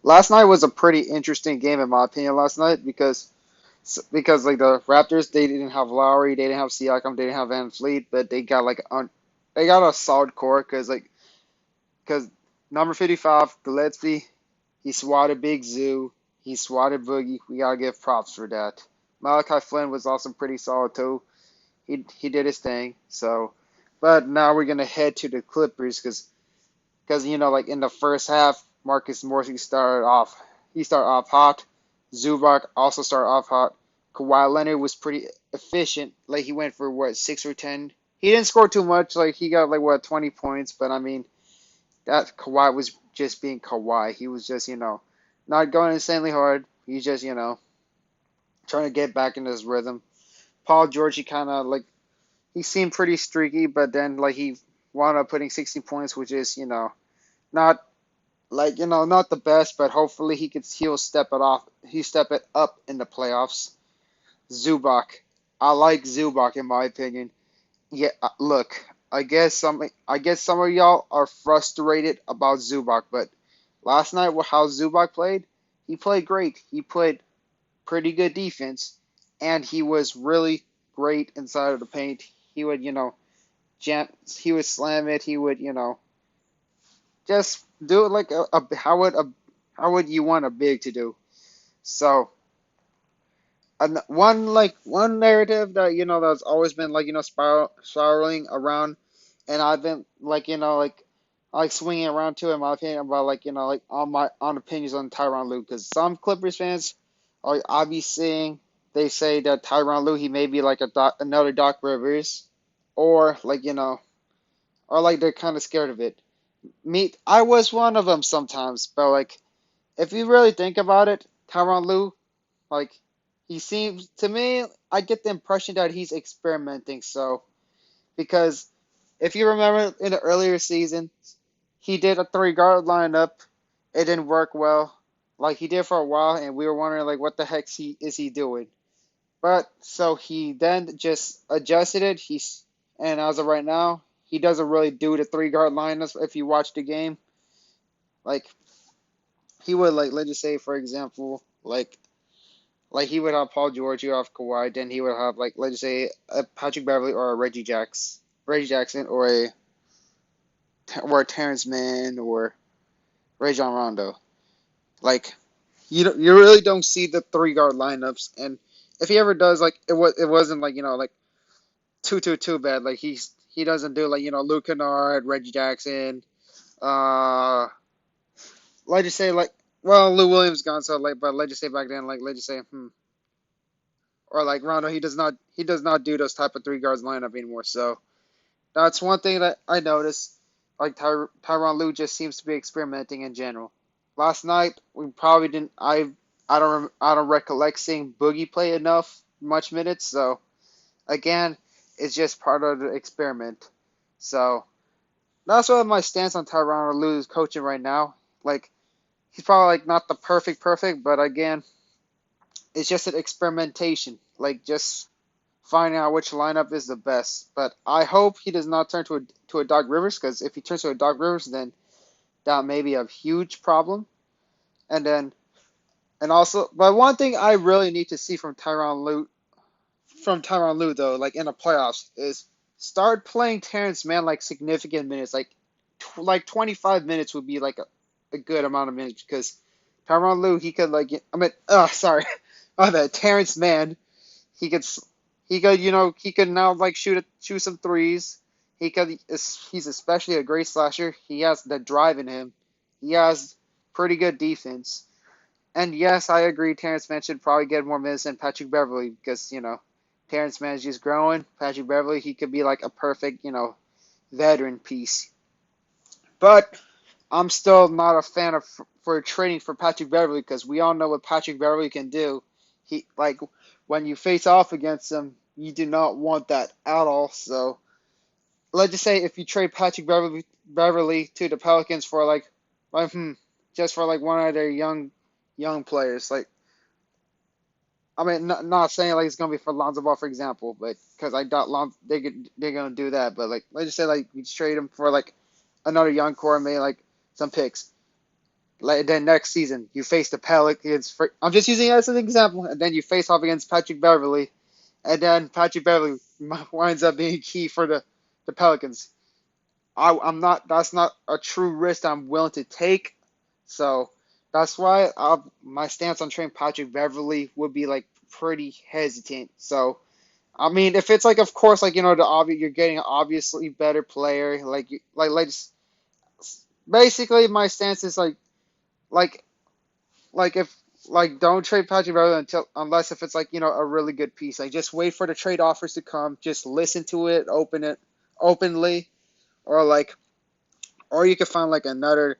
last night was a pretty interesting game in my opinion. Last night because like the Raptors, they didn't have Lowry, they didn't have Siakam, they didn't have Van Fleet, but they got a solid core because number 55 Gillespie, he swatted Big Zoo, he swatted Boogie. We gotta give props for that. Malachi Flynn was also pretty solid too. He did his thing. So, but now we're gonna head to the Clippers because like in the first half, Marcus Morris started off hot. Zubac also started off hot. Kawhi Leonard was pretty efficient. Like he went for what 6 or 10. He didn't score too much. Like he got like what 20 points. But I mean that Kawhi was just being Kawhi. He was just not going insanely hard. He's just trying to get back into his rhythm. Paul George, he kind of like he seemed pretty streaky, but then like he wound up putting 60 points, which is not not the best, but hopefully he'll step it off. He step it up in the playoffs. Zubac, I like Zubac in my opinion. Yeah, look, I guess some of y'all are frustrated about Zubac, but last night how Zubac played, he played great. He played pretty good defense, and he was really great inside of the paint. He would he would slam it. He would just do it like how would you want a big to do? So one narrative that that's always been like spiraling around, and I've been like swinging around to in my opinion about like like on opinions on Tyronn Lue because some Clippers fans are I be seeing they say that Tyronn Lue he may be like another Doc Rivers or or like they're kind of scared of it. Me, I was one of them sometimes, but like if you really think about it, Tyronn Lue like he seems to me, I get the impression that he's experimenting. So because if you remember in the earlier season, he did a three guard lineup. It didn't work well, like he did for a while, and we were wondering like what the heck he doing. But so he then just adjusted it. And as of right now, he doesn't really do the three guard lineups. If you watch the game, like he would like let's just say for example like he would have Paul George, you have Kawhi, then he would have like let's just say a Patrick Beverly or a Reggie Jackson, or a Terrence Mann or Rajon Rondo. Like you really don't see the three guard lineups, and if he ever does, like it wasn't like like two bad. Like he doesn't do like Luke Kennard, Reggie Jackson. Uh, let's just say like well Lou Williams gone so like, but let's just say back then like let's just say or like Rondo he does not do those type of three guards lineup anymore. So that's one thing that I noticed. Like Tyronn Lue just seems to be experimenting in general. Last night we probably didn't. I don't recollect seeing Boogie play enough much minutes. So again, it's just part of the experiment. So that's what my stance on Tyronn Lue's coaching right now. Like he's probably like not the perfect, but again, it's just an experimentation. Like just finding out which lineup is the best. But I hope he does not turn to a Doc Rivers because if he turns to a Doc Rivers, then that may be a huge problem. And then and also, but one thing I really need to see from Tyronn Lue though, like in the playoffs, is start playing Terrence Mann like significant minutes, like 25 minutes would be like a good amount of minutes because Tyronn Lue he could like I mean, sorry, my bad, Terrence Mann he could he could now like shoot some threes. He's especially a great slasher. He has the drive in him. He has pretty good defense. And yes, I agree. Terrence Mann should probably get more minutes than Patrick Beverly because Terrence Mann is just growing. Patrick Beverly he could be like a perfect veteran piece. But I'm still not a fan of for trading for Patrick Beverly because we all know what Patrick Beverly can do. He like when you face off against him, you do not want that at all. So let's just say if you trade Beverly to the Pelicans for like just for like one of their young players, like I mean not saying like it's gonna be for Lonzo Ball for example, but because I doubt they're gonna do that. But like let's just say like you trade him for like another young core, maybe like some picks. Like then next season you face the Pelicans. I'm just using it as an example, and then you face off against Patrick Beverly, and then Patrick Beverly winds up being key for the Pelicans. I'm not. That's not a true risk I'm willing to take. So that's why my stance on trading Patrick Beverly would be like pretty hesitant. So I mean, if it's like, of course, like the obvious, you're getting an obviously better player. Basically, my stance is like like if like don't trade Patrick Beverly until unless if it's like a really good piece. Like just wait for the trade offers to come. Just listen to it, open it openly, or or you could find like another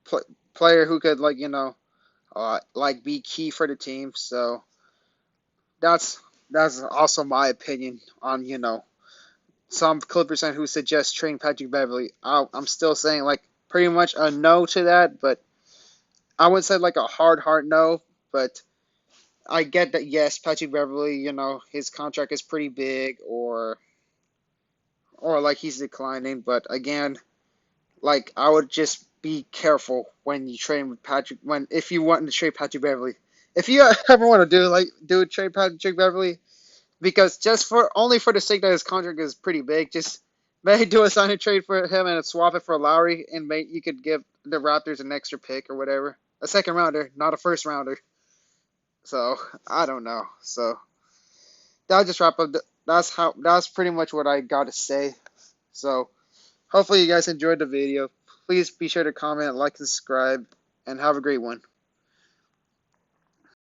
pl- player who could like be key for the team. So that's that's also my opinion on some Clippers fan who suggest trading Patrick Beverly. I'm still saying like pretty much a no to that, but I wouldn't say like a hard no, but I get that yes, Patrick Beverly, his contract is pretty big or like he's declining, but again, like I would just be careful when you trade with Patrick when if you want to trade Patrick Beverly. If you ever want to do trade Patrick Beverly because just for only for the sake that his contract is pretty big, just maybe do a sign and trade for him and swap it for Lowry and you could give the Raptors an extra pick or whatever. A second rounder, not a first rounder. So I don't know. So that'll just wrap up. That's pretty much what I got to say. So hopefully you guys enjoyed the video. Please be sure to comment, like, and subscribe, and have a great one.